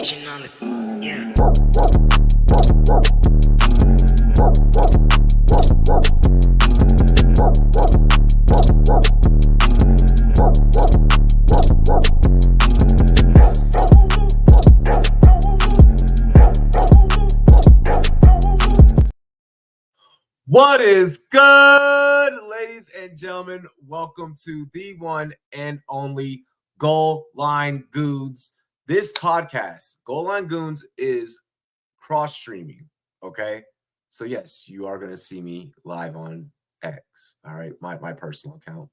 Agent on the yeah. What is good, ladies and gentlemen? Welcome to the one and only Goal Line Goons. This podcast, Goal Line Goons, is cross-streaming, okay? So, yes, you are going to see me live on X, all right? My personal account.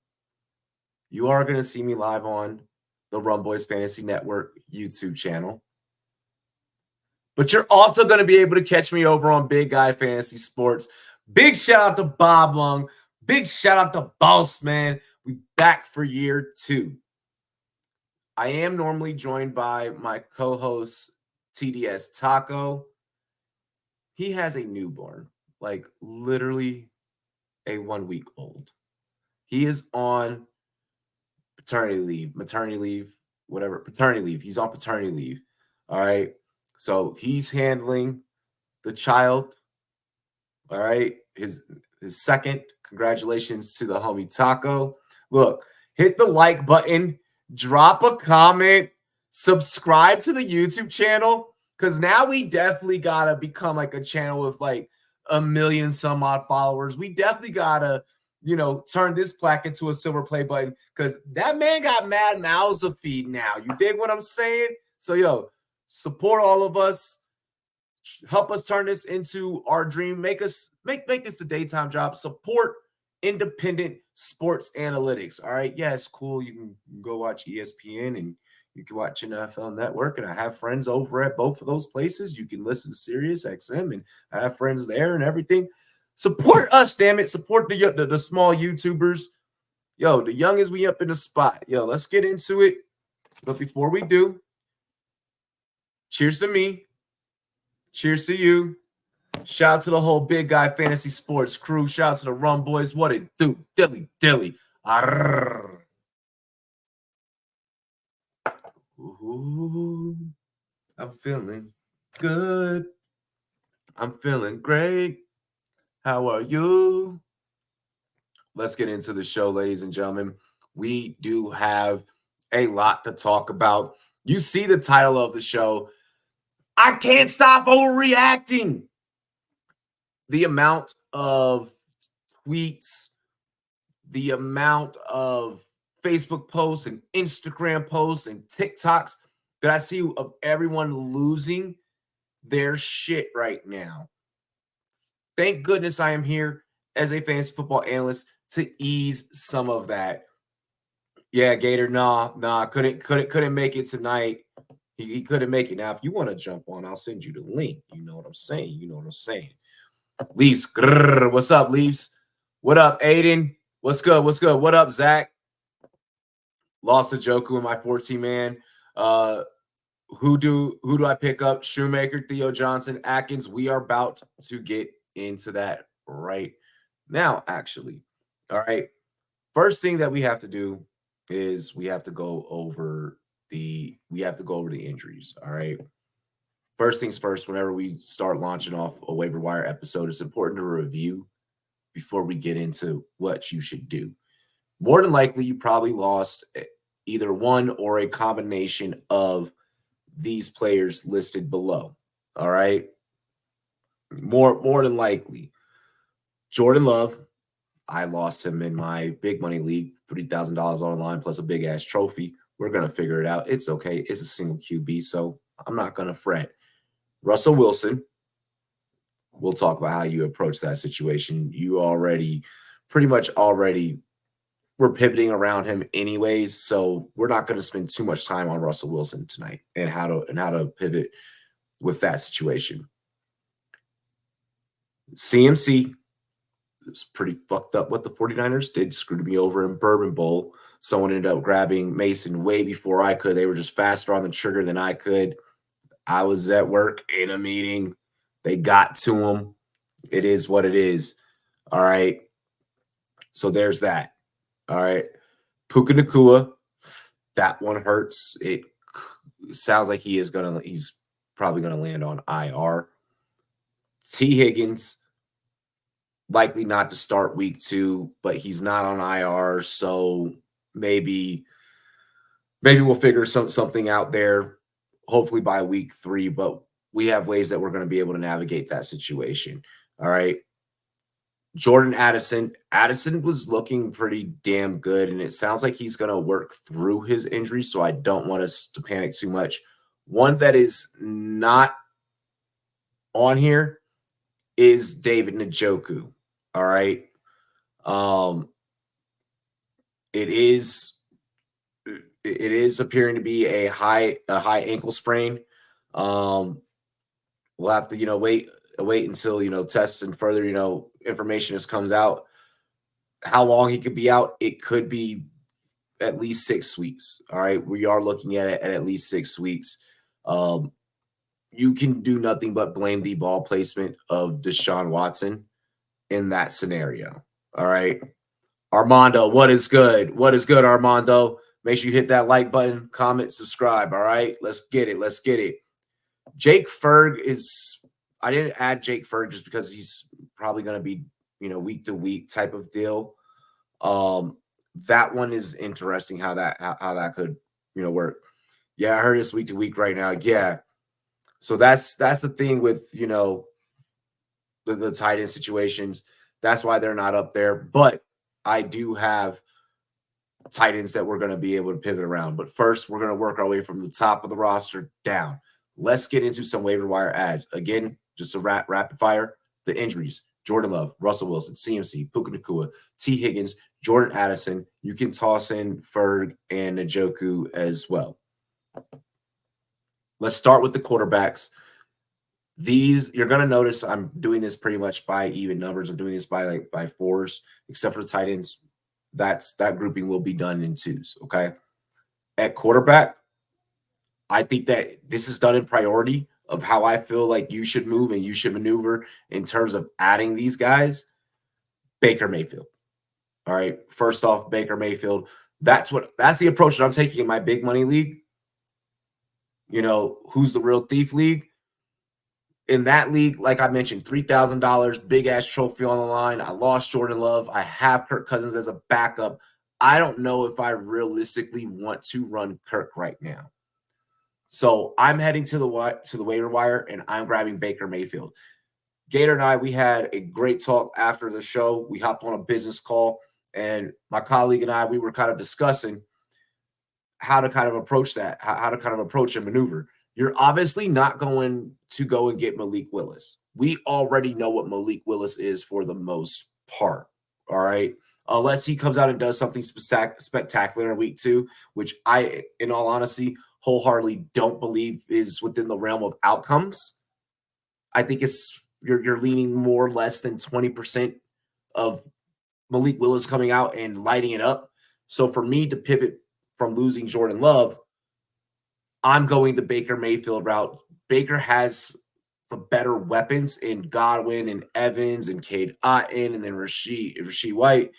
You are going to see me live on the Rumboyz Fantasy Network YouTube channel. But you're also going to be able to catch me over on Big Guy Fantasy Sports. Big shout out to Bob Lung. Big shout out to Boss Man. We back for year 2. I am normally joined by my co-host TDS Taco. He has a newborn, like literally a 1-week-old. He is on paternity leave, maternity leave, whatever, paternity leave. He's on paternity leave. All right. So he's handling the child. All right. His second. Congratulations to the homie Taco. Look, hit the like button, drop a comment, subscribe to the YouTube channel, because now we definitely got to become like a channel with like 1 million some odd followers. We definitely got to, turn this plaque into a silver play button, because that man got mad mouths to feed now. You dig what I'm saying? So, support all of us. Help us turn this into our dream. Make this a daytime job. Support independent sports analytics. All right. Yeah, it's cool. You can go watch ESPN and you can watch NFL Network. And I have friends over at both of those places. You can listen to Sirius XM, and I have friends there and everything. Support us, damn it. Support the small YouTubers. The youngest we up in the spot. Let's get into it. But before we do, cheers to me. Cheers to you. Shout out to the whole Big Guy Fantasy Sports crew. Shout out to the Rumboyz. What it do? Dilly. Arrrr. Ooh, I'm feeling good. I'm feeling great. How are you? Let's get into the show, ladies and gentlemen. We do have a lot to talk about. You see the title of the show. I can't stop overreacting. The amount of tweets, the amount of Facebook posts and Instagram posts and TikToks that I see of everyone losing their shit right now. Thank goodness I am here as a fantasy football analyst to ease some of that. Yeah, Gator, nah, couldn't make it tonight. He couldn't make it. Now, if you want to jump on, I'll send you the link. You know what I'm saying? Leaves. Grrr, what's up, Leaves? What up, Aiden? What's good? What up, Zach? Lost to Joku in my 14-man. Who do I pick up? Shoemaker, Theo Johnson, Atkins. We are about to get into that right now, actually. All right. First thing that we have to do is we have to go over the injuries. All right. First things first, whenever we start launching off a waiver wire episode, it's important to review before we get into what you should do. More than likely, you probably lost either one or a combination of these players listed below. All right. More than likely. Jordan Love, I lost him in my big money league, $3,000 online plus a big ass trophy. We're going to figure it out. It's okay. It's a single QB, so I'm not going to fret. Russell Wilson, we'll talk about how you approach that situation. You pretty much were pivoting around him anyways, so we're not going to spend too much time on Russell Wilson tonight and how to pivot with that situation. CMC is pretty fucked up what the 49ers did. Screwed me over in Bourbon Bowl. Someone ended up grabbing Mason way before I could. They were just faster on the trigger than I could. I was at work in a meeting. They got to him. It is what it is. All right. So there's that. All right. Puka Nacua, that one hurts. It sounds like he's probably going to land on IR. T. Higgins, likely not to start week 2, but he's not on IR, so maybe we'll figure something out there, hopefully by week 3, but we have ways that we're going to be able to navigate that situation. All right. Jordan Addison. Addison was looking pretty damn good, and it sounds like he's going to work through his injury, so I don't want us to panic too much. One that is not on here is David Njoku. All right. It is appearing to be a high ankle sprain. We'll have to, wait until, tests and further, information just comes out. How long he could be out? It could be at least 6 weeks. All right. We are looking at it at least 6 weeks. You can do nothing but blame the ball placement of Deshaun Watson in that scenario. All right. Armando, what is good? What is good, Armando? Make sure you hit that like button, comment, subscribe. All right. Let's get it. Let's get it. Jake Ferg I didn't add Jake Ferg just because he's probably going to be, week to week type of deal. That one is interesting how that could, work. Yeah, I heard it's week to week right now. Yeah. So that's the thing with, the tight end situations. That's why they're not up there. But I do have tight ends that we're going to be able to pivot around. But first, we're going to work our way from the top of the roster down. Let's get into some waiver wire ads. Again, just a rapid fire. The injuries: Jordan Love, Russell Wilson, CMC, Puka Nacua, T. Higgins, Jordan Addison. You can toss in Ferg and Njoku as well. Let's start with the quarterbacks. These, you're going to notice I'm doing this pretty much by even numbers. I'm doing this by fours, except for the tight ends. That grouping will be done in 2s, okay? At quarterback, I think that this is done in priority of how I feel like you should move and you should maneuver in terms of adding these guys. Baker Mayfield. All right. First off, Baker Mayfield. That's the approach that I'm taking in my big money league. Who's the real thief league? In that league, like I mentioned, $3,000, big ass trophy on the line. I lost Jordan Love. I have Kirk Cousins as a backup. I don't know if I realistically want to run Kirk right now. So I'm heading to the waiver wire, and I'm grabbing Baker Mayfield. Gator and I, we had a great talk after the show. We hopped on a business call, and my colleague and I, we were kind of discussing how to kind of approach that, how to kind of approach and maneuver. You're obviously not going to go and get Malik Willis. We already know what Malik Willis is for the most part, all right? Unless he comes out and does something spectacular in week 2, which I, in all honesty, wholeheartedly don't believe is within the realm of outcomes. I think you're leaning more or less than 20% of Malik Willis coming out and lighting it up. So for me to pivot from losing Jordan Love, I'm going the Baker Mayfield route. Baker has the better weapons in Godwin and Evans and Cade Otton and then Rashee White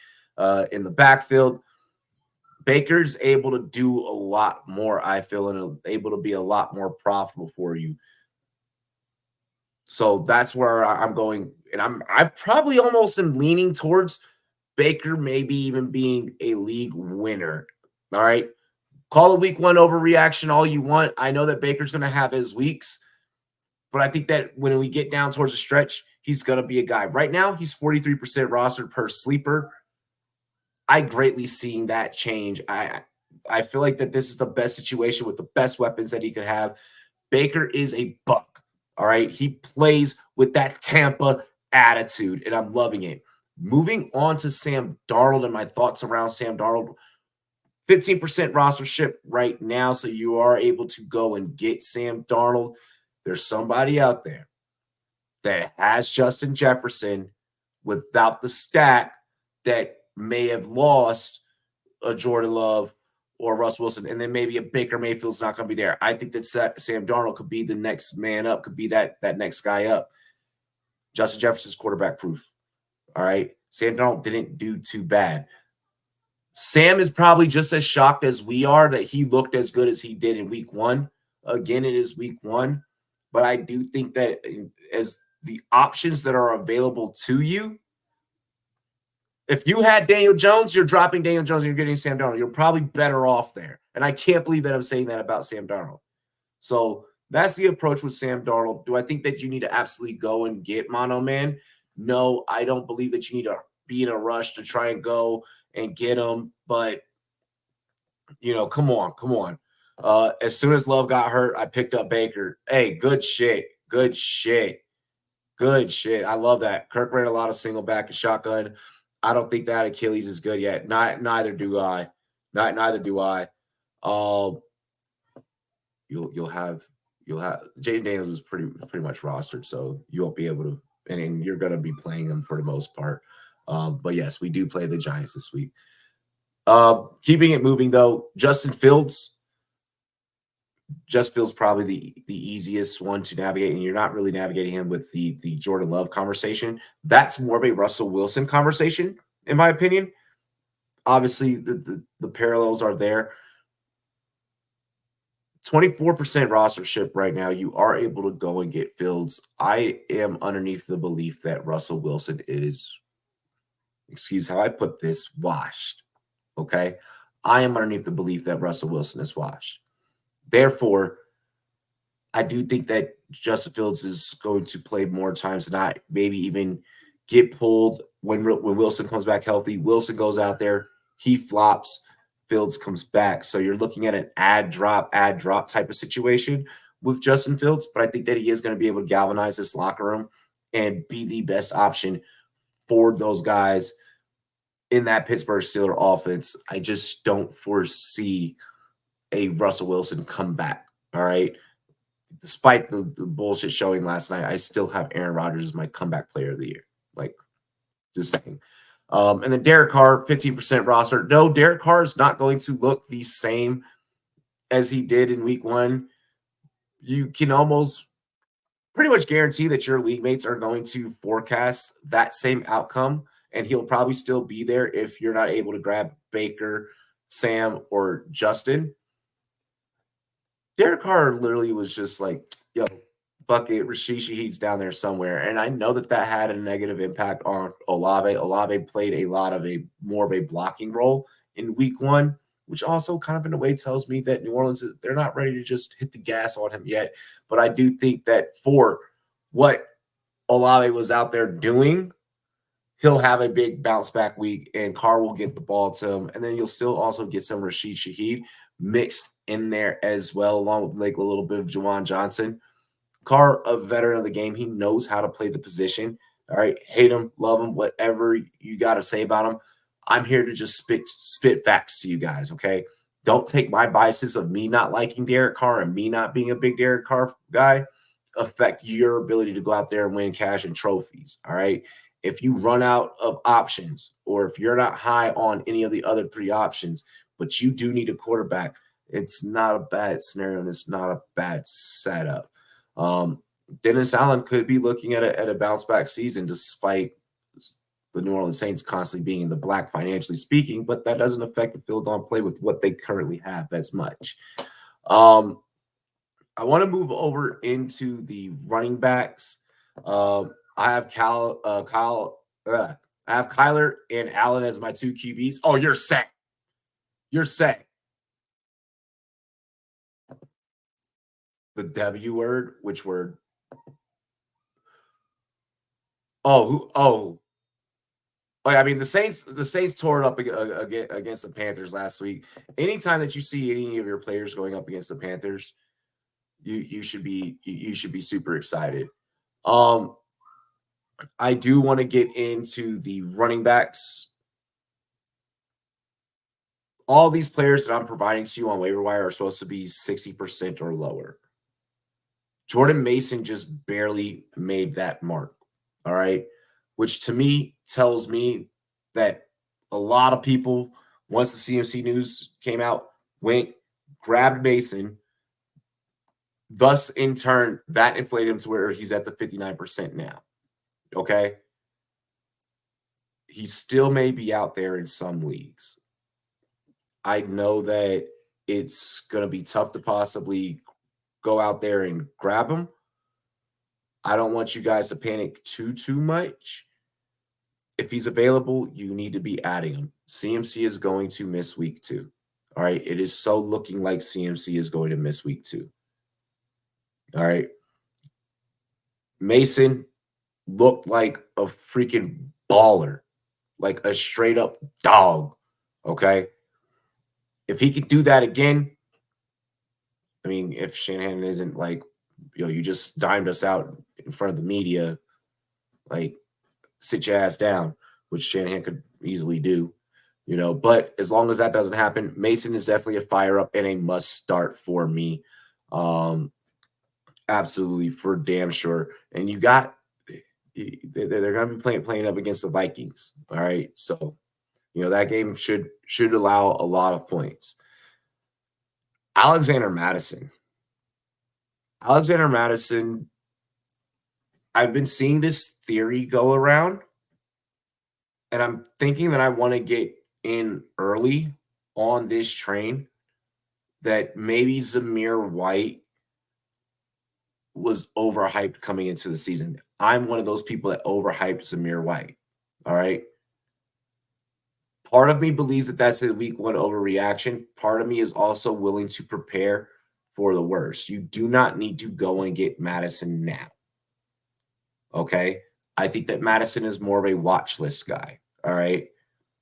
in the backfield. Baker's able to do a lot more, I feel, and able to be a lot more profitable for you. So that's where I'm going. And I probably almost am leaning towards Baker maybe even being a league winner. All right. Call a week 1 overreaction all you want. I know that Baker's going to have his weeks, but I think that when we get down towards the stretch, he's going to be a guy. Right now, he's 43% rostered per sleeper. I greatly seen that change. I feel like that this is the best situation with the best weapons that he could have. Baker is a buck, all right? He plays with that Tampa attitude, and I'm loving it. Moving on to Sam Darnold and my thoughts around Sam Darnold. 15% rostership right now, so you are able to go and get Sam Darnold. There's somebody out there that has Justin Jefferson without the stack that may have lost a Jordan Love or Russ Wilson, and then maybe a Baker Mayfield's not going to be there. I think that Sam Darnold could be the next man up, could be that next guy up. Justin Jefferson's quarterback proof. All right. Sam Darnold didn't do too bad. Sam is probably just as shocked as we are that he looked as good as he did in week 1. Again, it is week 1. But I do think that as the options that are available to you, if you had Daniel Jones, you're dropping Daniel Jones and you're getting Sam Darnold. You're probably better off there. And I can't believe that I'm saying that about Sam Darnold. So that's the approach with Sam Darnold. Do I think that you need to absolutely go and get Mono Man? No, I don't believe that you need to be in a rush to try and go and get him. But, come on. As soon as Love got hurt, I picked up Baker. Hey, good shit. Good shit. I love that. Kirk ran a lot of single back and shotgun. I don't think that Achilles is good yet. Neither do I. Neither do I. You'll have Jaden Daniels is pretty much rostered, so you won't be able to, and you're going to be playing him for the most part. But yes, we do play the Giants this week. Keeping it moving though, Justin Fields. Just feels probably the easiest one to navigate, and you're not really navigating him with the Jordan Love conversation. That's more of a Russell Wilson conversation, in my opinion. Obviously, the parallels are there. 24% rostership right now. You are able to go and get Fields. I am underneath the belief that Russell Wilson is, excuse how I put this, washed. Okay? I am underneath the belief that Russell Wilson is washed. Therefore, I do think that Justin Fields is going to play more times than not, maybe even get pulled when Wilson comes back healthy. Wilson goes out there, he flops, Fields comes back. So you're looking at an add drop type of situation with Justin Fields, but I think that he is going to be able to galvanize this locker room and be the best option for those guys in that Pittsburgh Steelers offense. I just don't foresee a Russell Wilson comeback. All right. Despite the bullshit showing last night, I still have Aaron Rodgers as my comeback player of the year. Like, just saying. And then Derek Carr, 15% roster. No, Derek Carr is not going to look the same as he did in week 1. You can almost pretty much guarantee that your league mates are going to forecast that same outcome, and he'll probably still be there if you're not able to grab Baker, Sam, or Justin. Derek Carr literally was just like, yo, bucket, Rashid Shaheed's down there somewhere. And I know that had a negative impact on Olave. Olave played a lot of more of a blocking role in week 1, which also kind of in a way tells me that New Orleans, they're not ready to just hit the gas on him yet. But I do think that for what Olave was out there doing, he'll have a big bounce back week and Carr will get the ball to him. And then you'll still also get some Rashid Shaheed mixed in there as well, along with like a little bit of Juwan Johnson. Carr, a veteran of the game, he knows how to play the position. All right, hate him, love him, whatever you got to say about him. I'm here to just spit facts to you guys, okay? Don't take my biases of me not liking Derek Carr and me not being a big Derek Carr guy affect your ability to go out there and win cash and trophies, all right? If you run out of options or if you're not high on any of the other 3 options, but you do need a quarterback, it's not a bad scenario and it's not a bad setup. Dennis Allen could be looking at a bounce back season despite the New Orleans Saints constantly being in the black financially speaking, but that doesn't affect the field on play with what they currently have as much. I want to move over into the running backs. I have Kyler and Allen as my 2 QBs. Oh, you're set. You're set. The W word, which word? Oh, I mean, the Saints tore it up against the Panthers last week. Anytime that you see any of your players going up against the Panthers, you should be super excited. I do want to get into the running backs. All these players that I'm providing to you on waiver wire are supposed to be 60% or lower. Jordan Mason just barely made that mark. All right. Which to me tells me that a lot of people, once the CMC news came out, went, grabbed Mason. Thus, in turn, that inflated him to where he's at the 59% now. Okay. He still may be out there in some leagues. I know that it's going to be tough to possibly go out there and grab him. I don't want you guys to panic too much. If he's available, you need to be adding him. CMC is going to miss week 2. All right. It is so looking like CMC is going to miss week 2. All right. Mason looked like a freaking baller, like a straight up dog. Okay. If he could do that again, I mean, if Shanahan isn't like, you just dimed us out in front of the media, like, sit your ass down, which Shanahan could easily do, but as long as that doesn't happen, Mason is definitely a fire up and a must start for me. Absolutely, for damn sure. And they're going to be playing up against the Vikings. All right. So, that game should allow a lot of points. Alexander Mattison, I've been seeing this theory go around, and I'm thinking that I want to get in early on this train that maybe Zamir White was overhyped coming into the season. I'm one of those people that overhyped Zamir White. All right. Part of me believes that that's a week 1 overreaction. Part of me is also willing to prepare for the worst. You do not need to go and get Mattison now. Okay. I think that Mattison is more of a watch list guy. All right.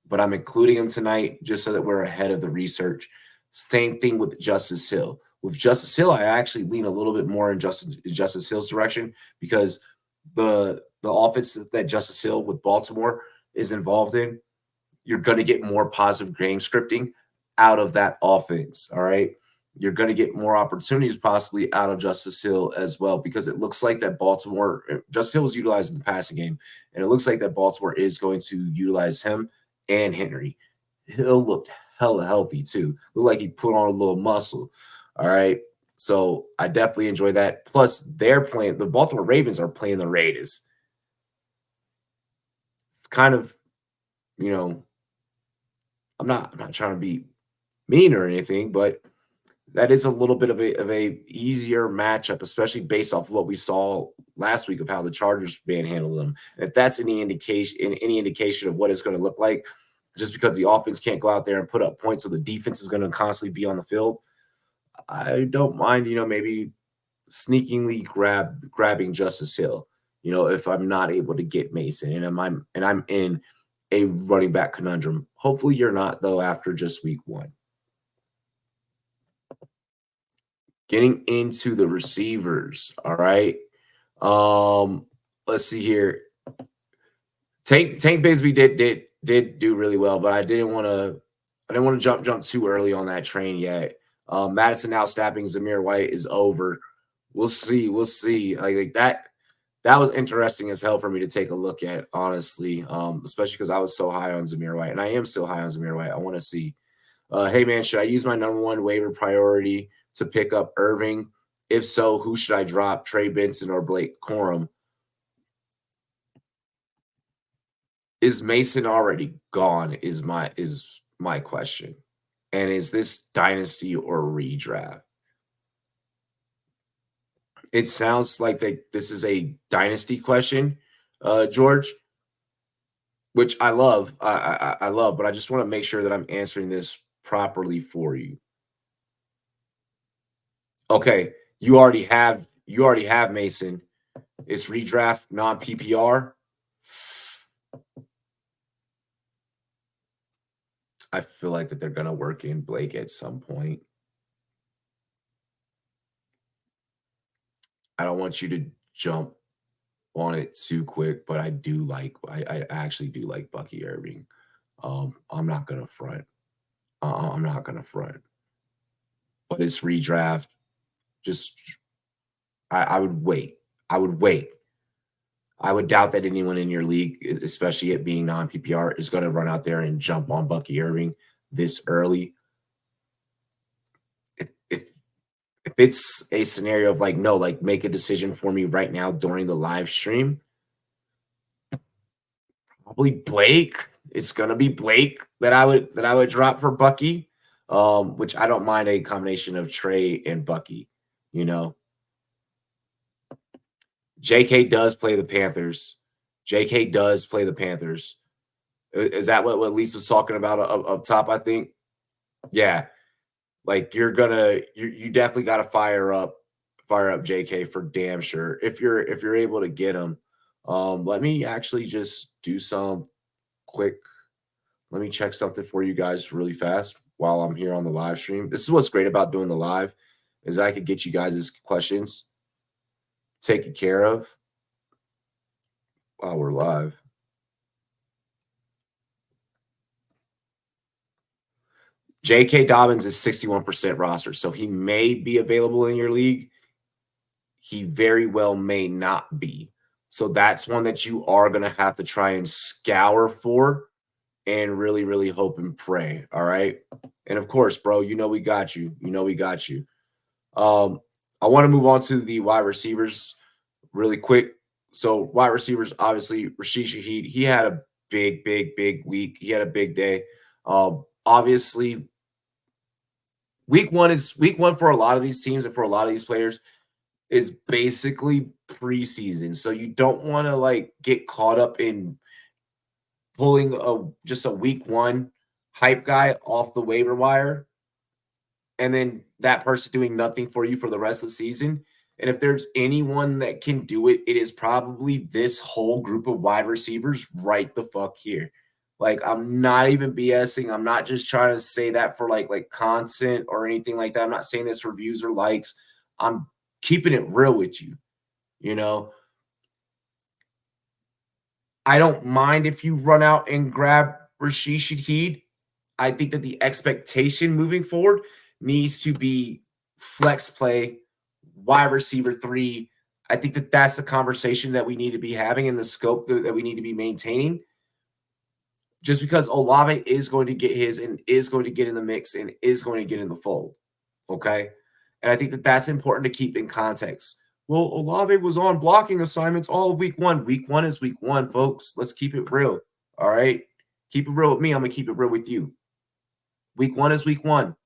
But I'm including him tonight just so that we're ahead of the research. Same thing with Justice Hill. With Justice Hill, I actually lean a little bit more in Justice Hill's direction because the offense that Justice Hill with Baltimore is involved in, you're going to get more positive game scripting out of that offense. All right. You're going to get more opportunities possibly out of Justice Hill as well, because it looks like that Justice Hill was utilized in the passing game, and it looks like that Baltimore is going to utilize him and Henry. Hill looked hella healthy too. Looked like he put on a little muscle. All right. So I definitely enjoy that. Plus, the Baltimore Ravens are playing the Raiders. It's kind of, I'm not trying to be mean or anything, but that is a little bit of a easier matchup, especially based off of what we saw last week of how the Chargers manhandled them. And if that's any indication of what it's going to look like, just because the offense can't go out there and put up points, so the defense is going to constantly be on the field, I don't mind, maybe sneakingly grabbing Justice Hill, if I'm not able to get Mason and I'm in a running back conundrum. Hopefully you're not, though, after just week 1. Getting into the receivers, all right. Let's see here. Tank Bigsby did do really well, but I didn't want to jump too early on that train yet. Madison now snapping Zamir White is over. We'll see. Like that was interesting as hell for me to take a look at, honestly. Especially because I was so high on Zamir White, and I am still high on Zamir White. I want to see. Hey man, should I use my number 1 waiver priority to pick up Irving? If so, who should I drop? Trey Benson or Blake Corum? Is Mason already gone? Is my question. And is this dynasty or redraft? It sounds like this is a dynasty question, George, which I love. I love, but I just want to make sure that I'm answering this properly for you. Okay, you already have Mason. It's redraft, non-PPR. I feel like that they're going to work in Blake at some point. I don't want you to jump on it too quick, but I actually do like Bucky Irving. I'm not going to front. I'm not going to front. But it's redraft. I would wait. I would doubt that anyone in your league, especially it being non-PPR, is going to run out there and jump on Bucky Irving this early. If it's a scenario of make a decision for me right now during the live stream, probably Blake. It's going to be Blake that I would drop for Bucky, which I don't mind a combination of Trey and Bucky, JK does play the Panthers. JK does play the Panthers. Is that what Lise was talking about up top, I think? Yeah. Like you definitely got to fire up JK for damn sure. If you're able to get him. Let me actually just do some quick. Let me check something for you guys really fast while I'm here on the live stream. This is what's great about doing the live is I could get you guys' questions taken care of while we're live. J.K. Dobbins is 61% roster, so he may be available in your league. He very well may not be. So that's one that you are going to have to try and scour for and really, really hope and pray. All right. And of course, bro, we got you. We got you. I want to move on to the wide receivers really quick. So wide receivers, obviously, Rashid Shaheed, he had a big week. He had a big day. Obviously, week one for a lot of these teams and for a lot of these players is basically preseason. So you don't want to get caught up in pulling just a week one hype guy off the waiver wire and then that person doing nothing for you for the rest of the season. And if there's anyone that can do it, it is probably this whole group of wide receivers right the fuck here. I'm not even BSing. I'm not just trying to say that for like content or anything like that. I'm not saying this for views or likes. I'm keeping it real with you. I don't mind if you run out and grab Rashid Shaheed. I think that the expectation moving forward needs to be flex play, wide receiver 3. I think that that's the conversation that we need to be having and the scope that we need to be maintaining. Just because Olave is going to get his and is going to get in the mix and is going to get in the fold. Okay? And I think that that's important to keep in context. Well, Olave was on blocking assignments all of week one. Week one is week one, folks. Let's keep it real. All right? Keep it real with me. I'm going to keep it real with you. Week one is week one.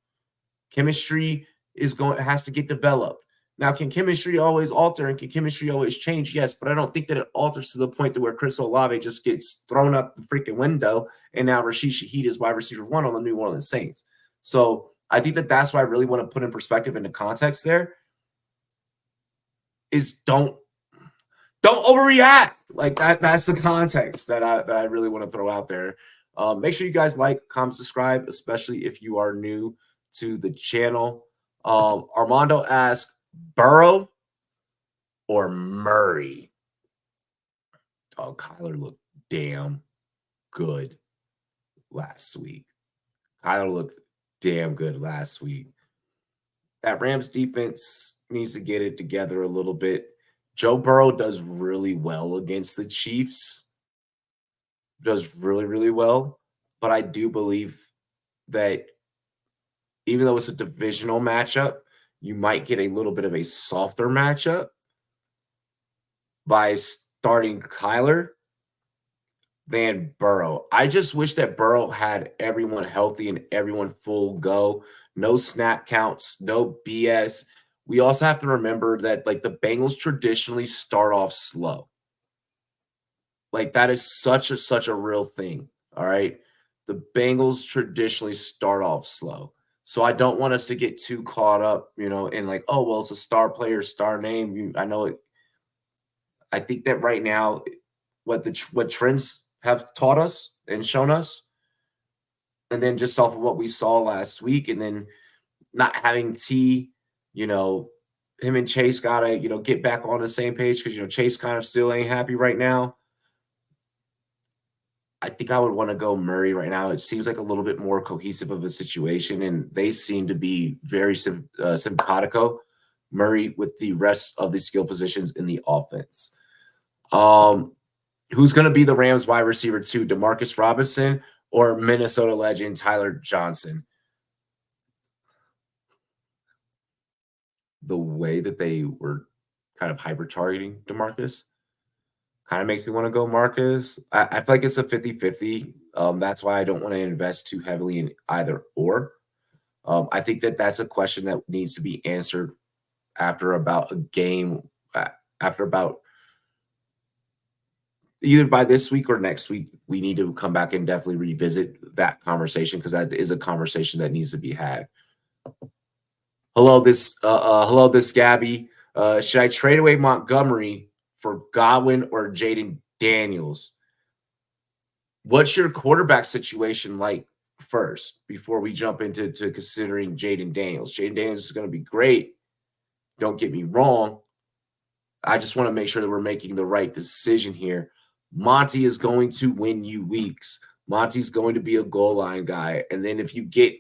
Chemistry has to get developed. Now, can chemistry always alter and can chemistry always change? Yes, but I don't think that it alters to the point to where Chris Olave just gets thrown out the freaking window and now Rashid Shaheed is wide receiver 1 on the New Orleans Saints. So I think that that's why I really want to put in perspective into context there is don't overreact. That's the context that I really want to throw out there. Make sure you guys like, comment, subscribe, especially if you are new to the channel. Armando asks, Burrow or Murray? Oh, Kyler looked damn good last week. Kyler looked damn good last week. That Rams defense needs to get it together a little bit. Joe Burrow does really well against the Chiefs. Does really, really well. But I do believe that even though it's a divisional matchup, you might get a little bit of a softer matchup by starting Kyler than Burrow. I just wish that Burrow had everyone healthy and everyone full go. No snap counts, no BS. We also have to remember that the Bengals traditionally start off slow. That is such a real thing. All right. The Bengals traditionally start off slow. So I don't want us to get too caught up, in oh, well, it's a star player, star name. I know it. I think that right now, what trends have taught us and shown us, and then just off of what we saw last week, and then not having T, him and Chase gotta, get back on the same page because Chase kind of still ain't happy right now. I think I would want to go Murray right now. It seems like a little bit more cohesive of a situation, and they seem to be very simpatico. Murray with the rest of the skill positions in the offense. Who's going to be the Rams wide receiver 2, Demarcus Robinson or Minnesota legend Tyler Johnson? The way that they were kind of hyper targeting Demarcus kind of makes me want to go Marcus. I feel like it's a 50-50. That's why I don't want to invest too heavily in either or. I think that that's a question that needs to be answered after about a game, after about either by this week or next week, we need to come back and definitely revisit that conversation because that is a conversation that needs to be had. Hello, this Gabby. Should I trade away Montgomery for Godwin or Jaden Daniels? What's your quarterback situation like first before we jump into considering Jaden Daniels? Jaden Daniels is going to be great. Don't get me wrong. I just want to make sure that we're making the right decision here. Monty is going to win you weeks. Monty's going to be a goal line guy. And then if you get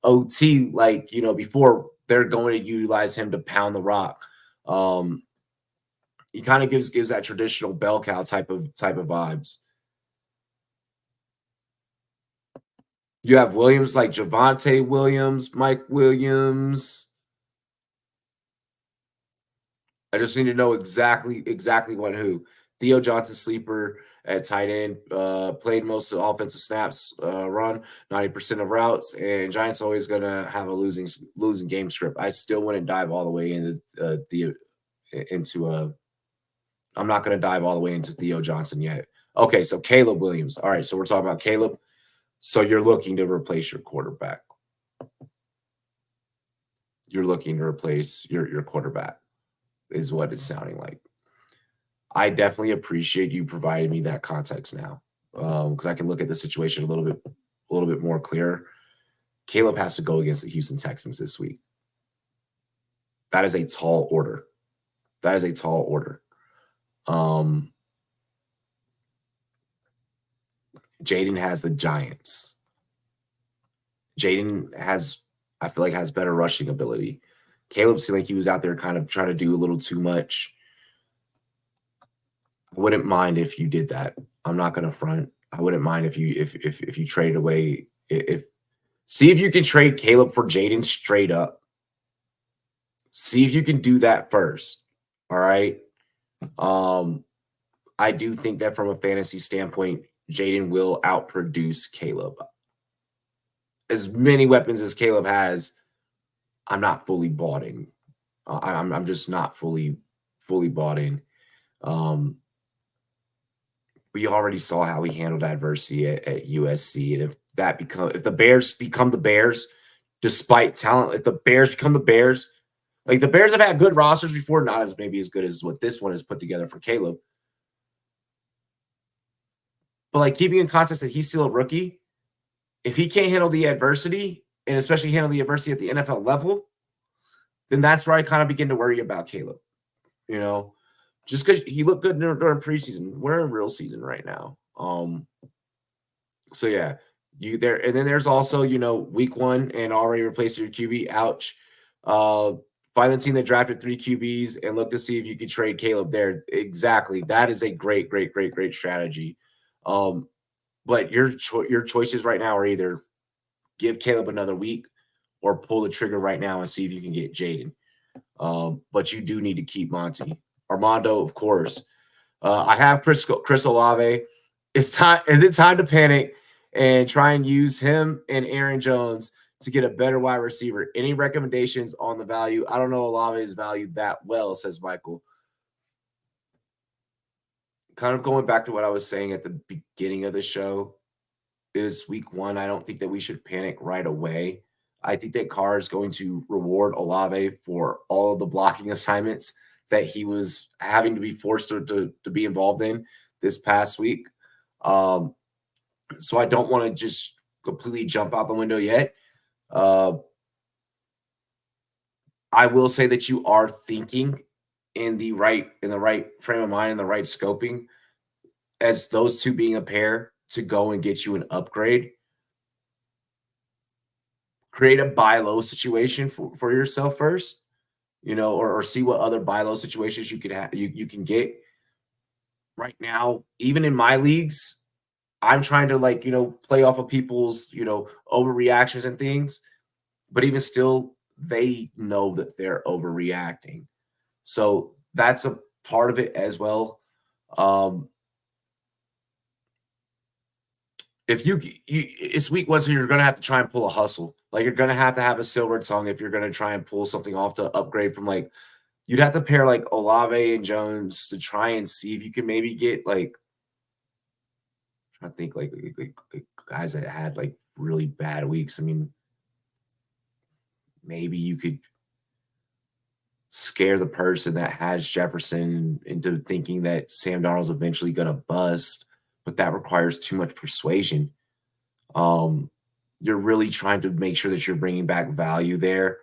OT, like, before, they're going to utilize him to pound the rock. He kind of gives that traditional bell cow type of vibes. You have Williams like Javonte Williams, Mike Williams. I just need to know exactly what who. Theo Johnson sleeper at tight end, played most of the offensive snaps, run 90% of routes, and Giants always gonna have a losing game script. I still wouldn't dive all the way into I'm not gonna dive all the way into Theo Johnson yet. Okay, so Caleb Williams. All right, so we're talking about Caleb. So you're looking to replace your quarterback. You're looking to replace your quarterback, is what it's sounding like. I definitely appreciate you providing me that context now, because I can look at the situation a little bit more clear. Caleb has to go against the Houston Texans this week. That is a tall order. Jaden has the Giants. Jaden I feel like has better rushing ability. Caleb seemed like he was out there kind of trying to do a little too much. I wouldn't mind if you did that. I'm not going to front. I wouldn't mind if you traded away. See if you can trade Caleb for Jaden straight up. See if you can do that first. All right. I do think that from a fantasy standpoint, Jaden will outproduce Caleb. As many weapons as Caleb has, I'm not fully bought in. I'm just not fully bought in. We already saw how he handled adversity at USC, and if the Bears become the Bears, despite talent, if the Bears become the Bears, like the Bears have had good rosters before, not as maybe as good as what this one has put together for Caleb. But like keeping in context that he's still a rookie, if he can't handle the adversity, and especially handle the adversity at the NFL level, then that's where I kind of begin to worry about Caleb. Just because he looked good during preseason, we're in real season right now. So yeah, you there, and then there's also week 1 and already replaced your QB. Ouch. Find the team that drafted 3 QBs and look to see if you could trade Caleb there. Exactly, that is a great strategy. But your choices right now are either give Caleb another week or pull the trigger right now and see if you can get Jaden. But you do need to keep Monty. Armando, of course. I have Chris Olave. Is it time to panic and try and use him and Aaron Jones to get a better wide receiver? Any recommendations on the value? I don't know Olave is valued that well, says Michael. Kind of going back to what I was saying at the beginning of the show, is week 1. I don't think that we should panic right away. I think that Carr is going to reward Olave for all of the blocking assignments that he was having to be forced to be involved in this past week. So I don't want to just completely jump out the window yet. I will say that you are thinking in the right frame of mind and the right scoping as those two being a pair to go and get you an upgrade. Create a buy low situation for yourself first, or see what other buy low situations you can get. Right now, even in my leagues, I'm trying to play off of people's overreactions and things, but even still, they know that they're overreacting. So that's a part of it as well. If it's week 1, so you're going to have to try and pull a hustle. Like you're going to have a silver tongue if you're going to try and pull something off to upgrade from you'd have to pair Olave and Jones to try and see if you can maybe get I think like guys that had like really bad weeks. I mean, maybe you could scare the person that has Jefferson into thinking that Sam Darnold's eventually going to bust, but that requires too much persuasion. You're really trying to make sure that you're bringing back value there.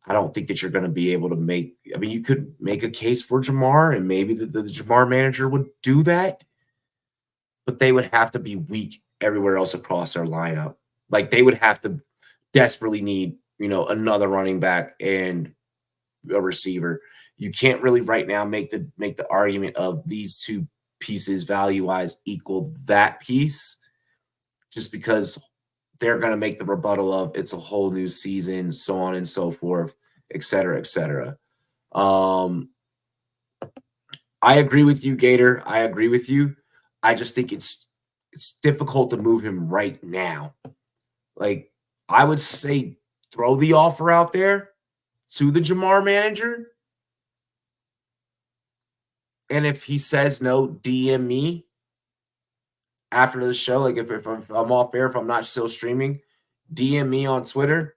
I don't think that you're going to be able to make. I mean, you could make a case for Jamar, and maybe the Jamar manager would do that, but they would have to be weak everywhere else across their lineup. Like they would have to desperately need, another running back and a receiver. You can't really right now make the argument of these two pieces value wise equal that piece, just because they're going to make the rebuttal of it's a whole new season, so on and so forth, et cetera, et cetera. I agree with you, Gator. I agree with you. I just think it's difficult to move him right now. Like, I would say throw the offer out there to the Jamar manager. And if he says no, DM me after the show. Like if I'm off air, if I'm not still streaming, DM me on Twitter.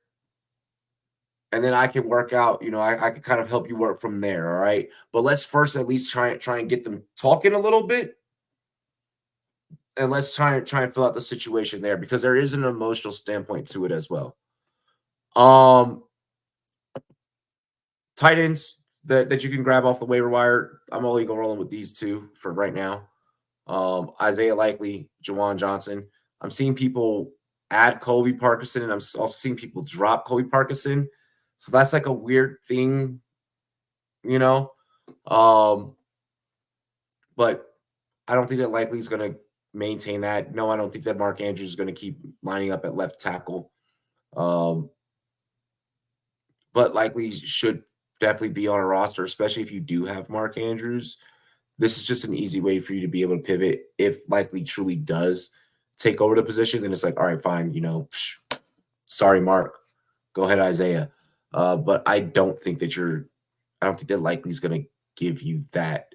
And then I can work out, I can kind of help you work from there. All right. But let's first at least try and get them talking a little bit. And let's try and fill out the situation there, because there is an emotional standpoint to it as well. Tight ends that you can grab off the waiver wire. I'm only going rolling with these two for right now. Isaiah Likely, Juwan Johnson. I'm seeing people add Colby Parkinson, and I'm also seeing people drop Colby Parkinson. So that's like a weird thing, But I don't think that Likely is going to maintain that. No, I don't think that Mark Andrews is going to keep lining up at left tackle. But Likely should definitely be on a roster, especially if you do have Mark Andrews. This is just an easy way for you to be able to pivot. If Likely truly does take over the position, then it's like, all right, fine, sorry, Mark. Go ahead, Isaiah. But I don't think that Likely's going to give you that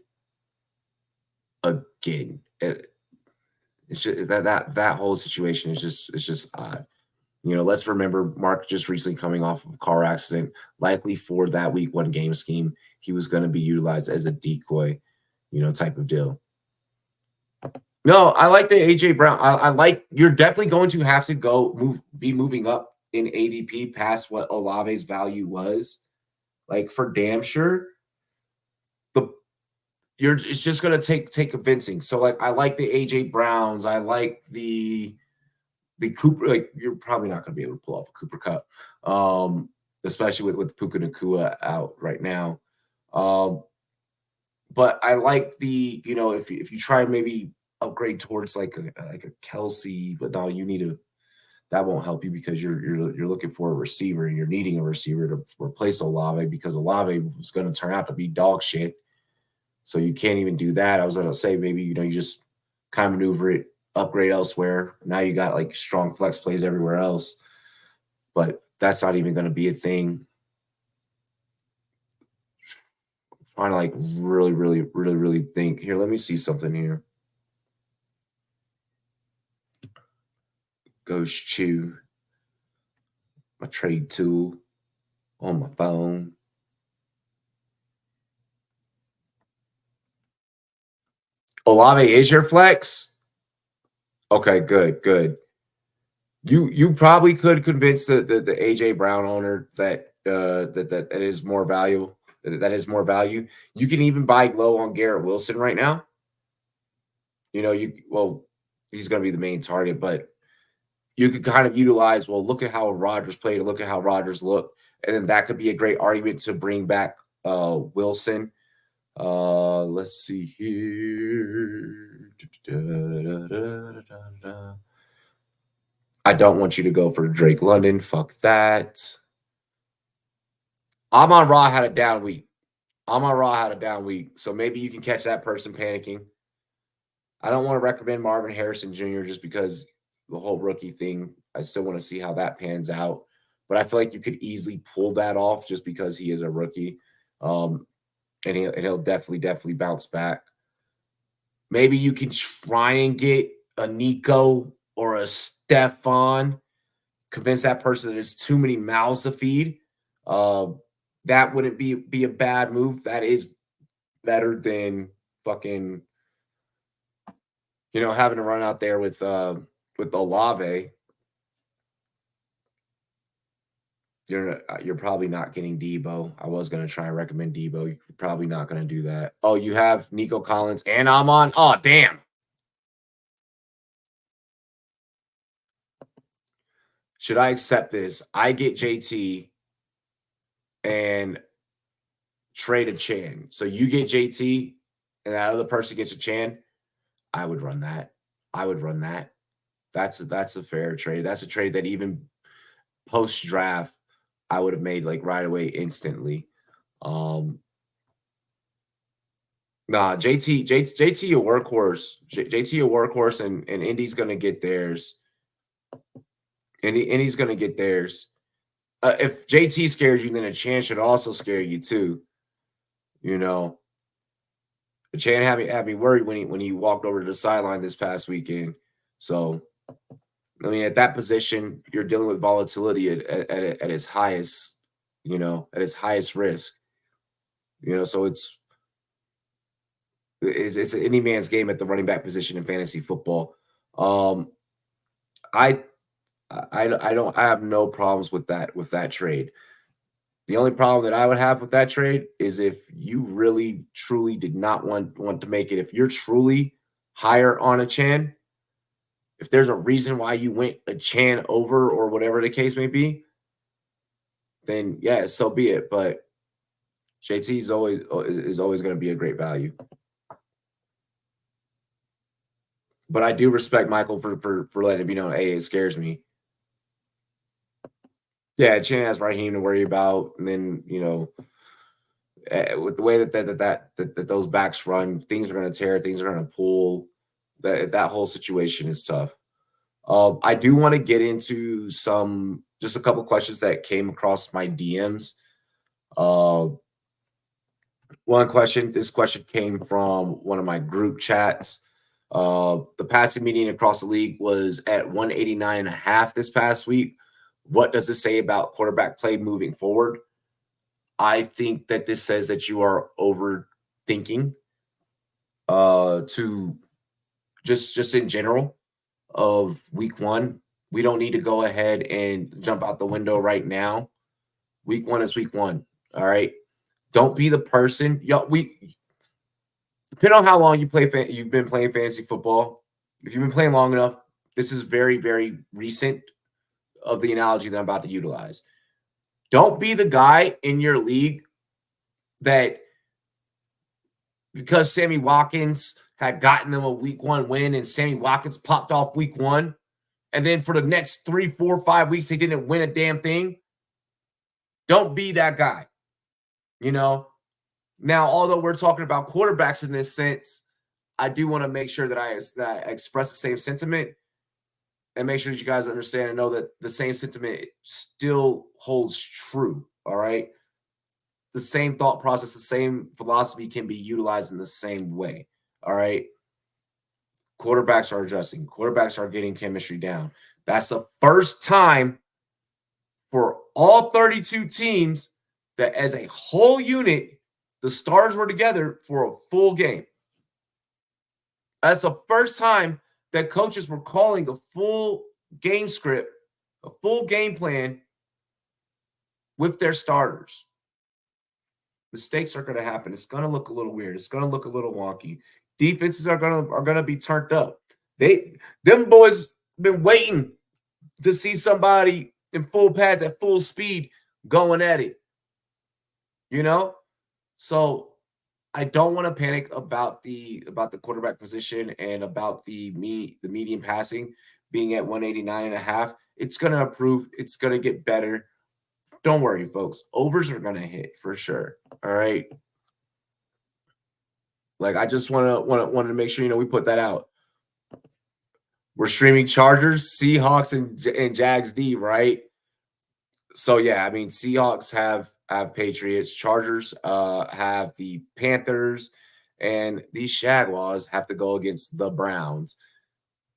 again. It's just that whole situation is just odd. Let's remember Mark just recently coming off of a car accident. Likely for that week 1 game scheme, he was going to be utilized as a decoy, type of deal. No, I like the AJ Brown. I like, you're definitely going to have to be moving up in ADP past what Olave's value was, like for damn sure. It's just going to take convincing. So like, I like the AJ Browns. I like the Cooper. Like, you're probably not going to be able to pull off a Cooper Cup, especially with Puka Nacua out right now. But I like the, if you try and maybe upgrade towards like a Kelsey, but no, that won't help you, because you're looking for a receiver, and you're needing a receiver to replace Olave, because Olave was going to turn out to be dog shit. So you can't even do that. I was going to say maybe, you just kind of maneuver it, upgrade elsewhere. Now you got like strong flex plays everywhere else, but that's not even going to be a thing. I'm trying to like really, really, really, really think here. Let me see something here. Ghost Chew, my trade tool on my phone. Olave is your flex? Okay, good. You probably could convince the AJ Brown owner that that is more valuable. That is more value. You can even buy low on Garrett Wilson right now. He's going to be the main target, but you could kind of utilize, look at how Rodgers played and look at how Rodgers looked. And then that could be a great argument to bring back Wilson. Let's see here. I don't want you to go for Drake London. Fuck that. Amon-Ra had a down week. So maybe you can catch that person panicking. I don't want to recommend Marvin Harrison Jr. just because the whole rookie thing. I still want to see how that pans out. But I feel like you could easily pull that off just because he is a rookie. And he'll definitely bounce back. Maybe you can try and get a Nico or a Stefan, convince that person that there's too many mouths to feed. That wouldn't be a bad move. That is better than fucking, having to run out there with Olave. You're probably not getting Debo. I was going to try and recommend Debo. You're probably not going to do that. Oh, you have Nico Collins and Amon? Oh, damn. Should I accept this? I get JT and trade a Chan. So you get JT and that other person gets a Chan. I would run that. I would run that. That's a fair trade. That's a trade that even post draft I would have made like right away instantly. Nah, JT a workhorse. JT a workhorse, and Indy's gonna get theirs. Indy's gonna get theirs. If JT scares you, then a Chan should also scare you too. A Chan had me worried when he walked over to the sideline this past weekend. So, I mean, at that position, you're dealing with volatility at its highest, at its highest risk. So it's any man's game at the running back position in fantasy football. I have no problems with that trade. The only problem that I would have with that trade is if you really truly did not want to make it. If you're truly higher on a Chan, if there's a reason why you went a Chan over or whatever the case may be, then yeah, so be it. But JT is always going to be a great value. But I do respect Michael for letting it be known, hey, it scares me. Yeah, Chan has Raheem to worry about, and then with the way that those backs run, things are going to tear, things are going to pull. That whole situation is tough. I do want to get into just a couple questions that came across my DMs. One question. This question came from one of my group chats. The passing median across the league was at 189.5 this past week. What does this say about quarterback play moving forward? I think that this says that you are overthinking to just in general of week one. We don't need to go ahead and jump out the window right now. Week one is week one. All right. Don't be the person. Depending on how long you've been playing fantasy football. If you've been playing long enough, this is very, very recent of the analogy that I'm about to utilize. Don't be the guy in your league that because Sammy Watkins had gotten them a week one win and Sammy Watkins popped off week one, and then for the next 3, 4, 5 weeks, they didn't win a damn thing. Don't be that guy. Now, although we're talking about quarterbacks in this sense, I do want to make sure that I express the same sentiment and make sure that you guys understand and know that the same sentiment still holds true. All right. The same thought process, the same philosophy can be utilized in the same way. All right. Quarterbacks are adjusting. Quarterbacks are getting chemistry down. That's the first time for all 32 teams that as a whole unit, the stars were together for a full game. That's the first time that coaches were calling the full game script, a full game plan with their starters. Mistakes are going to happen. It's going to look a little weird. It's going to look a little wonky. Defenses are going to be turned up. Them boys been waiting to see somebody in full pads at full speed going at it. So I don't want to panic about the quarterback position and about the median passing being at 189.5. It's going to improve. It's going to get better. Don't worry, folks. Overs are going to hit for sure. All right. Like I just want to make sure we put that out. We're streaming Chargers, Seahawks, and Jags D, right? So yeah, I mean Seahawks have Patriots, Chargers have the Panthers, and these Jaguars have to go against the Browns.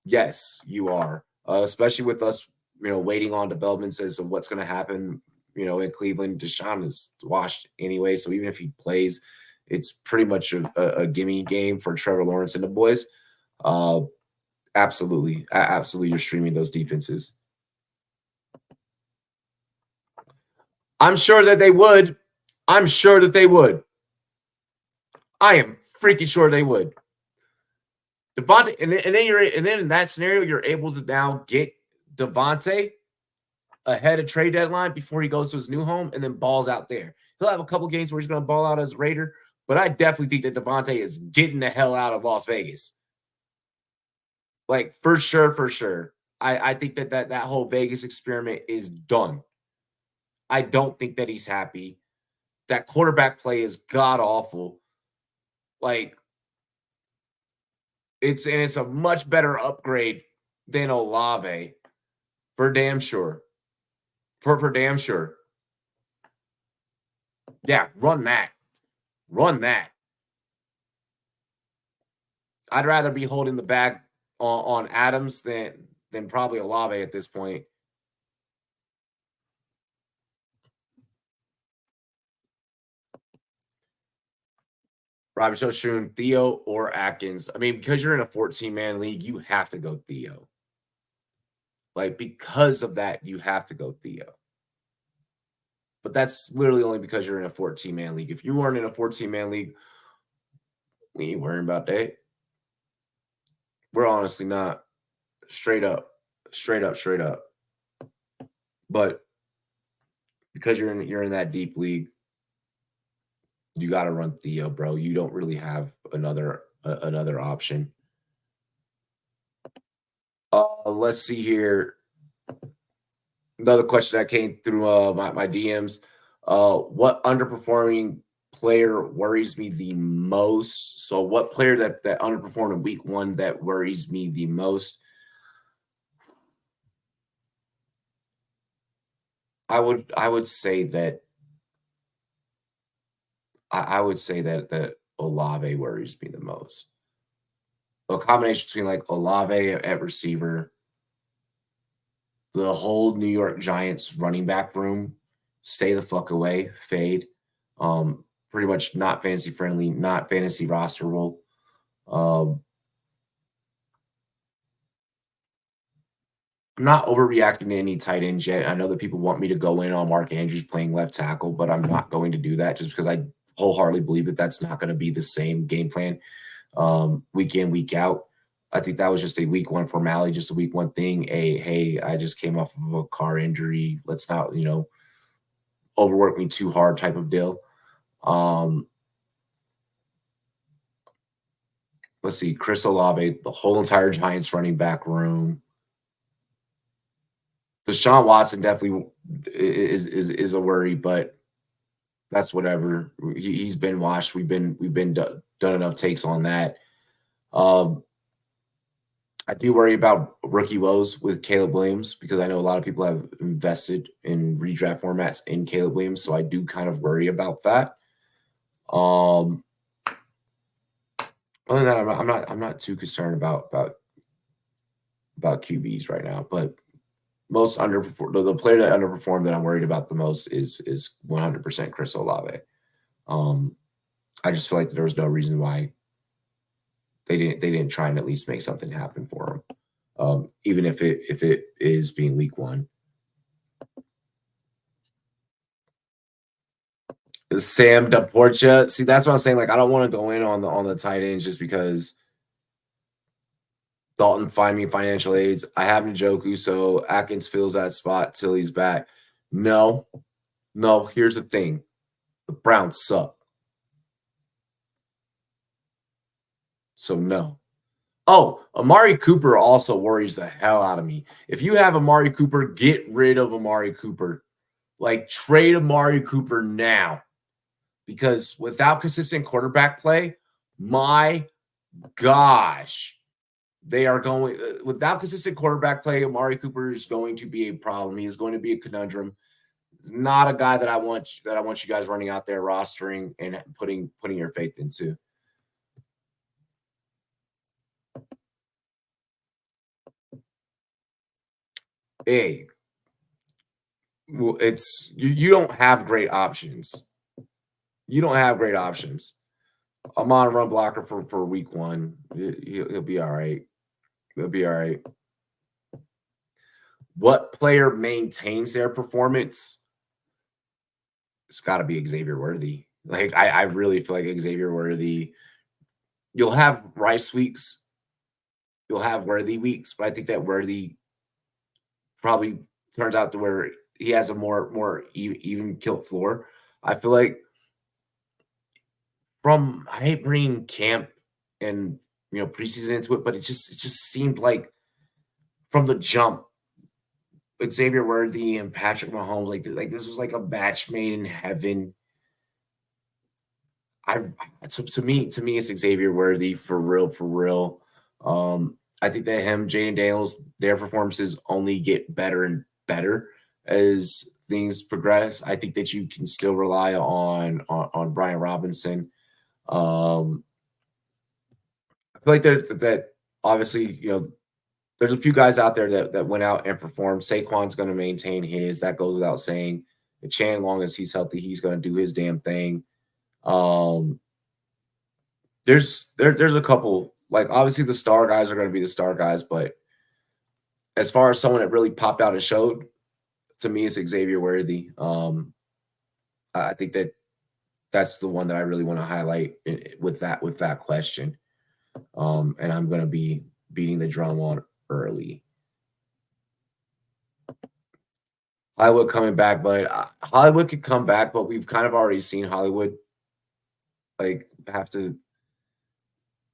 Yes, you are. Especially with us, waiting on developments as to what's going to happen, in Cleveland. Deshaun is washed anyway, so even if he plays, it's pretty much a gimme game for Trevor Lawrence and the boys. Absolutely, absolutely, you're streaming those defenses. I'm sure that they would. I'm sure that they would. I am freaking sure they would. Devontae, and then in that scenario, you're able to now get Devontae ahead of trade deadline before he goes to his new home and then balls out there. He'll have a couple games where he's going to ball out as a Raider, but I definitely think that Devontae is getting the hell out of Las Vegas. Like, for sure, for sure. I think that whole Vegas experiment is done. I don't think that he's happy. That quarterback play is god awful. Like, it's a much better upgrade than Olave, for damn sure. For damn sure. Yeah, run that. Run that. I'd rather be holding the bag on Adams than probably Olave at this point. Robbie Shun, Theo, or Atkins. I mean, because you're in a 14-man league, you have to go Theo. Like, because of that, you have to go Theo. But that's literally only because you're in a 14-man league. If you weren't in a 14-man league, we ain't worrying about that. We're honestly not. Straight up. Straight up, straight up. But because you're in that deep league, you got to run Theo, bro. You don't really have another option. Let's see here. Another question that came through my DMs. What underperforming player worries me the most? So what player that underperformed in week 1 that worries me the most? I would say that I would say that Olave worries me the most. A combination between like Olave at receiver, the whole New York Giants running back room, stay the fuck away, fade. Pretty much not fantasy friendly, not fantasy rosterable. I'm not overreacting to any tight ends yet. I know that people want me to go in on Mark Andrews playing left tackle, but I'm not going to do that just because I wholeheartedly believe that that's not going to be the same game plan week in, week out. I think that was just a week 1 formality, just a week 1 thing. Hey, I just came off of a car injury. Let's not, overwork me too hard type of deal. Let's see, Chris Olave, the whole entire Giants running back room. Deshaun Watson definitely is a worry, but that's whatever. He's been washed. We've been done enough takes on that. I do worry about rookie woes with Caleb Williams because I know a lot of people have invested in redraft formats in Caleb Williams, so I do kind of worry about that. Other than that, I'm not too concerned about QBs right now. But most the player that underperformed that I'm worried about the most is 100% Chris Olave. I just feel like there was no reason why they didn't try and at least make something happen for him, even if it is being week 1. Sam Deportia. See, that's what I'm saying. Like, I don't want to go in on the tight ends just because Dalton find me financial aids. I have Njoku, so Atkins fills that spot till he's back. No. Here's the thing: the Browns suck. So no. Oh, Amari Cooper also worries the hell out of me. If you have Amari Cooper, get rid of Amari Cooper. Like, trade Amari Cooper now. Because without consistent quarterback play, my gosh, they are going without consistent quarterback play. Amari Cooper is going to be a problem. He is going to be a conundrum. He's not a guy that I want you guys running out there rostering and putting your faith into. Hey, well, it's you don't have great options. You don't have great options. I'm on run blocker for week 1. He'll be all right. He'll be all right. What player maintains their performance? It's got to be Xavier Worthy. Like I really feel like Xavier Worthy. You'll have Rice weeks. You'll have Worthy weeks, but I think that Worthy probably turns out to where he has a more even kill floor. I feel like I hate bringing camp and preseason into it, but it just seemed like from the jump, Xavier Worthy and Patrick Mahomes, like this was like a match made in heaven. To me, it's Xavier Worthy for real, for real. I think that Jaden Daniels, their performances only get better and better as things progress. I think that you can still rely on Brian Robinson. I feel like that obviously, there's a few guys out there that went out and performed. Saquon's going to maintain his. That goes without saying. Chan, long as he's healthy, he's going to do his damn thing. There's a couple, like obviously the star guys are going to be the star guys, but as far as someone that really popped out and showed, to me, it's Xavier Worthy. I think that's the one that I really want to highlight with that question. And I'm going to be beating the drum on early. Hollywood coming back, but Hollywood could come back, but we've kind of already seen Hollywood like have to,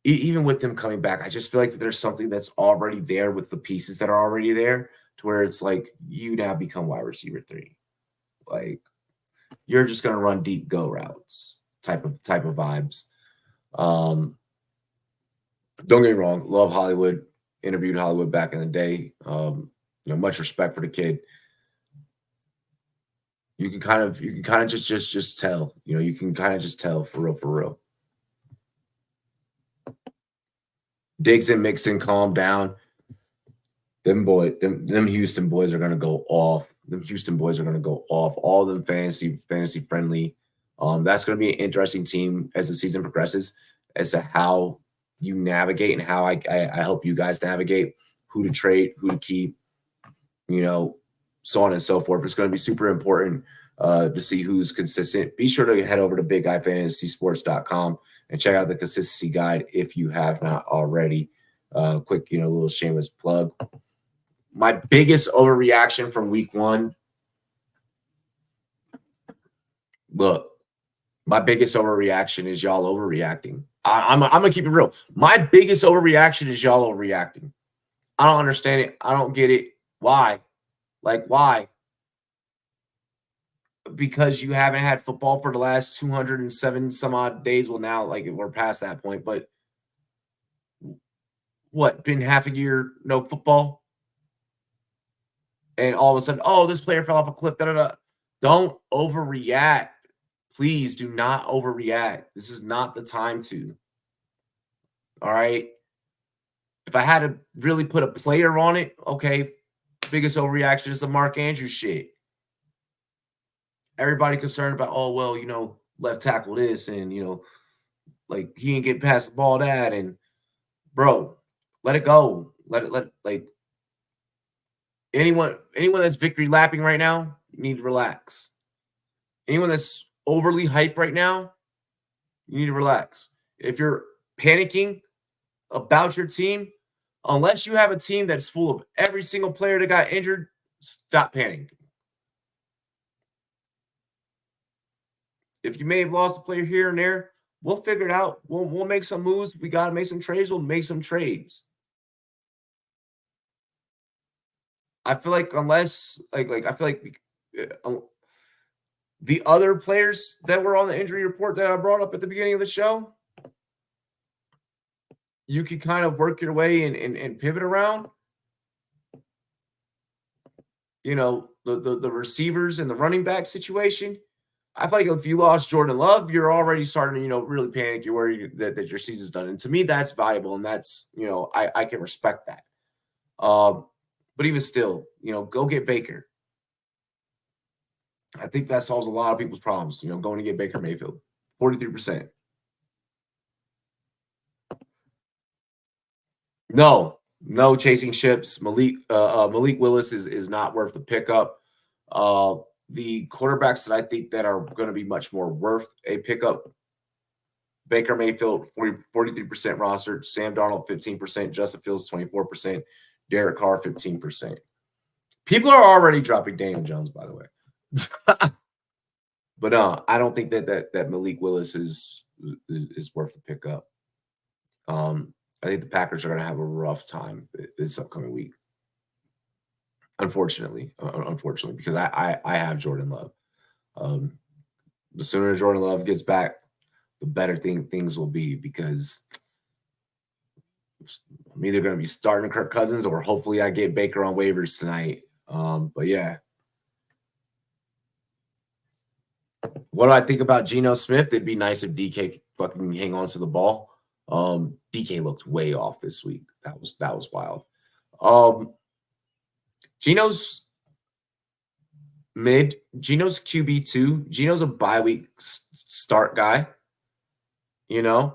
even with them coming back, I just feel like that there's something that's already there with the pieces that are already there to where it's like you now become wide receiver 3. Like you're just going to run deep go routes type of vibes. Don't get me wrong, love Hollywood, interviewed Hollywood back in the day. Much respect for the kid. You can kind of just tell, you can kind of just tell for real. Diggs and Mixon, calm down. Them Houston boys are gonna go off. Them Houston boys are gonna go off. All of them fantasy friendly. That's gonna be an interesting team as the season progresses, as to how you navigate and how I help you guys navigate who to trade, who to keep, so on and so forth. It's going to be super important to see who's consistent. Be sure to head over to BigGuyFantasySports.com and check out the consistency guide if you have not already. Quick, little shameless plug. My biggest overreaction from week 1. Look, my biggest overreaction is y'all overreacting. I'm going to keep it real. My biggest overreaction is y'all overreacting. I don't understand it. I don't get it. Why? Like, why? Because you haven't had football for the last 207 some odd days. Well, now, like, we're past that point, but what? Been half a year, no football? And all of a sudden, oh, this player fell off a cliff. Don't overreact. Please do not overreact. This is not the time to. All right? If I had to really put a player on it, okay, biggest overreaction is the Mark Andrews shit. Everybody concerned about, oh, well, left tackle this and, like he ain't get past the ball that. And, bro, let it go. Like, anyone that's victory lapping right now, you need to relax. Anyone that's overly hyped right now, you need to relax. If you're panicking about your team, unless you have a team that's full of every single player that got injured, stop panicking. If you may have lost a player here and there, we'll figure it out. We'll make some moves. We got to make some trades. We'll make some trades. I feel like unless, I feel like the other players that were on the injury report that I brought up at the beginning of the show, you could kind of work your way and pivot around. The receivers and the running back situation. I feel like if you lost Jordan Love, you're already starting to, really panic. You're worried that your season's done. And to me, that's valuable. And that's, I can respect that. But But even still, go get Baker. I think that solves a lot of people's problems, going to get Baker Mayfield. 43%. No chasing ships. Malik Willis is not worth the pickup. The quarterbacks that I think that are going to be much more worth a pickup: Baker Mayfield, 43% rostered, Sam Darnold, 15%, Justin Fields, 24%, Derek Carr, 15%. People are already dropping Daniel Jones, by the way. But I don't think that Malik Willis is worth the pickup. I think the Packers are going to have a rough time this upcoming week. Unfortunately, because I have Jordan Love. The sooner Jordan Love gets back, the better things will be, because I'm either going to be starting Kirk Cousins or hopefully I get Baker on waivers tonight. But yeah. What do I think about Geno Smith? It'd be nice if DK could fucking hang on to the ball. DK looked way off this week. That was wild. Geno's mid. Geno's QB2. Geno's a bye week start guy. I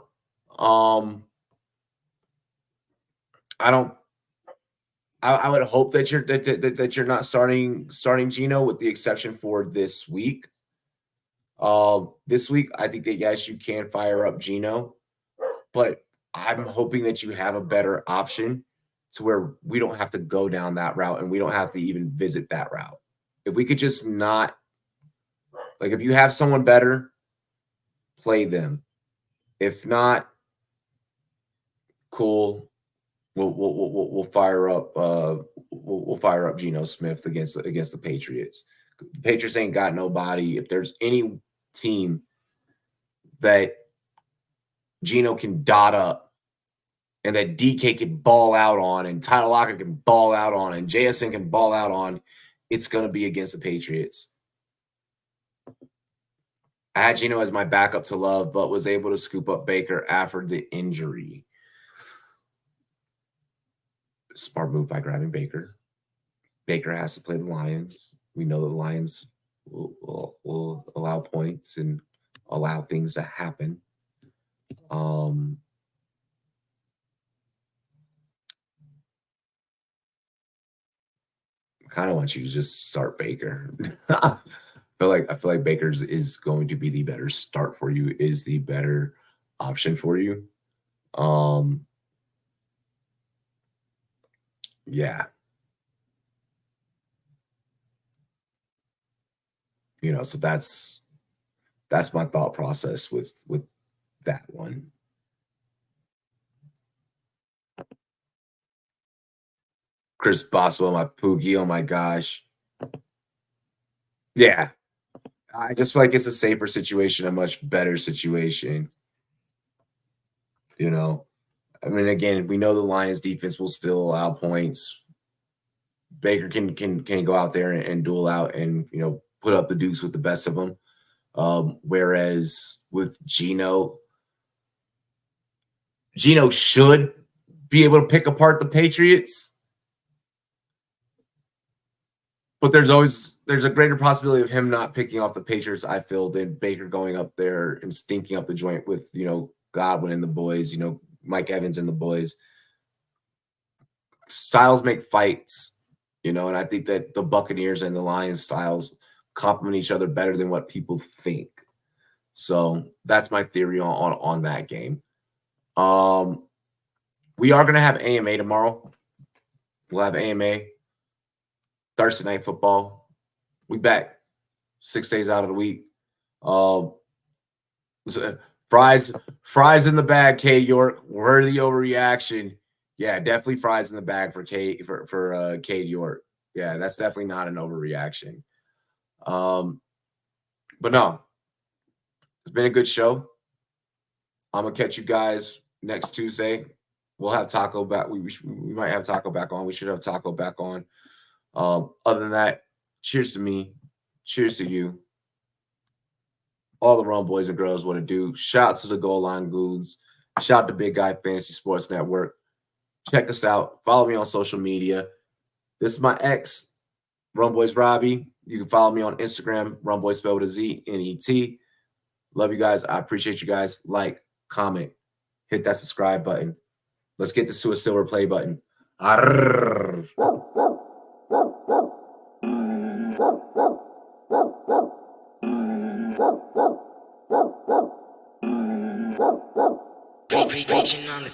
would hope that you're not starting Geno, with the exception for this week. This week, I think that yes, you can fire up Geno, but I'm hoping that you have a better option to where we don't have to go down that route and we don't have to even visit that route. If we could just not, like, if you have someone better, play them. If not, cool. We'll fire up. We'll fire up Geno Smith against the Patriots. The Patriots ain't got nobody. If there's any team that Geno can dot up and that DK can ball out on and Tyler Lockett can ball out on and JSN can ball out on, it's going to be against the Patriots. I had Geno as my backup to Love, but was able to scoop up Baker after the injury. Smart move by grabbing Baker. Baker has to play the Lions. We know the Lions will allow points and allow things to happen. Kind of want you to just start Baker. I feel like Baker's is going to be the better start for you, is the better option for you. Yeah. So that's my thought process with that one. Chris Boswell, my Poogie. Oh my gosh. Yeah. I just feel like it's a safer situation, a much better situation. I mean, again, we know the Lions defense will still allow points. Baker can go out there and duel out and, put up the dukes with the best of them. Whereas with Geno should be able to pick apart the Patriots. But there's a greater possibility of him not picking off the Patriots, I feel, than Baker going up there and stinking up the joint with, Godwin and the boys, Mike Evans and the boys. Styles make fights, and I think that the Buccaneers and the Lions styles complement each other better than what people think. So that's my theory on that game. We are going to have AMA tomorrow. We'll have AMA. Thursday Night Football. We back 6 days out of the week. Fries in the bag, Cade York. Worthy overreaction. Yeah, definitely fries in the bag for Cade York. Yeah, that's definitely not an overreaction. But no, it's been a good show. I'm gonna catch you guys next Tuesday. We'll have Taco back. We might have Taco back on. We should have Taco back on. Other than that, cheers to me. Cheers to you. All the Rum Boys and Girls want to do. Shout out to the Goal Line Goons. Shout out to Big Guy Fantasy Sports Network. Check us out. Follow me on social media. This is my ex, RumboyzRobbie. You can follow me on Instagram, Rumboy spelled with a Z, N-E-T. Love you guys. I appreciate you guys. Like, comment, hit that subscribe button. Let's get this to a silver play button. Arrrr. Preaching on the